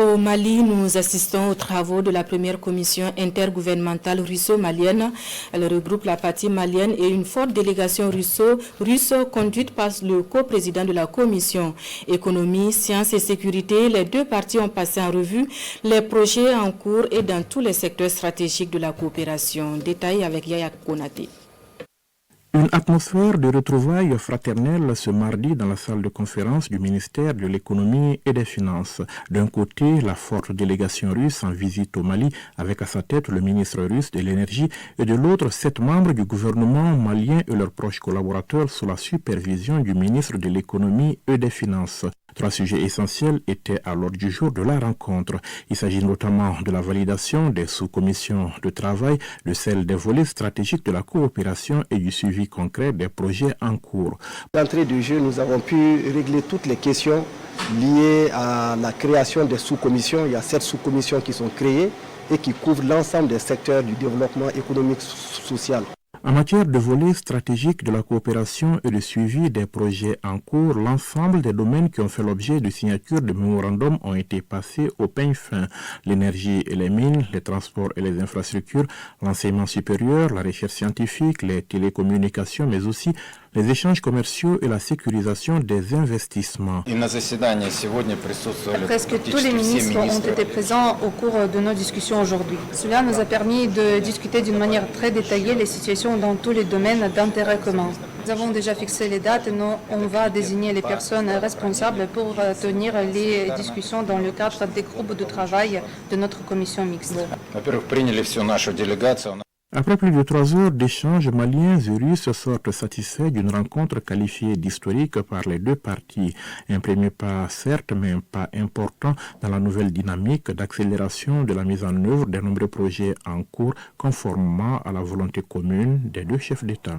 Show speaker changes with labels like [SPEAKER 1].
[SPEAKER 1] Au Mali, nous assistons aux travaux de la première commission intergouvernementale russo-malienne. Elle regroupe la partie malienne et une forte délégation russe conduite par le coprésident de la commission. Économie, sciences et sécurité, les deux parties ont passé en revue les projets en cours et dans tous les secteurs stratégiques de la coopération. Détail avec Yaya Konaté.
[SPEAKER 2] Une atmosphère de retrouvailles fraternelles ce mardi dans la salle de conférence du ministère de l'économie et des finances. D'un côté, la forte délégation russe en visite au Mali avec à sa tête le ministre russe de l'énergie et de l'autre 7 membres du gouvernement malien et leurs proches collaborateurs sous la supervision du ministre de l'économie et des finances. 3 sujets essentiels étaient à l'ordre du jour de la rencontre. Il s'agit notamment de la validation des sous-commissions de travail, de celle des volets stratégiques de la coopération et du suivi concret des projets en cours.
[SPEAKER 3] D'entrée de jeu, nous avons pu régler toutes les questions liées à la création des sous-commissions. Il y a 7 sous-commissions qui sont créées et qui couvrent l'ensemble des secteurs du développement économique social.
[SPEAKER 2] En matière de volet stratégique de la coopération et de suivi des projets en cours, l'ensemble des domaines qui ont fait l'objet de signatures de mémorandums ont été passés au peigne fin. L'énergie et les mines, les transports et les infrastructures, l'enseignement supérieur, la recherche scientifique, les télécommunications, mais aussi les échanges commerciaux et la sécurisation des investissements.
[SPEAKER 4] Presque tous les ministres ont été présents au cours de nos discussions aujourd'hui. Cela nous a permis de discuter d'une manière très détaillée les situations dans tous les domaines d'intérêt commun. Nous avons déjà fixé les dates et on va désigner les personnes responsables pour tenir les discussions dans le cadre des groupes de travail de notre commission mixte.
[SPEAKER 2] Après plus de 3 heures d'échanges, Maliens et Russes sortent satisfaits d'une rencontre qualifiée d'historique par les deux parties. Un premier pas, certes, mais un pas important dans la nouvelle dynamique d'accélération de la mise en œuvre des nombreux projets en cours conformément à la volonté commune des deux chefs d'État.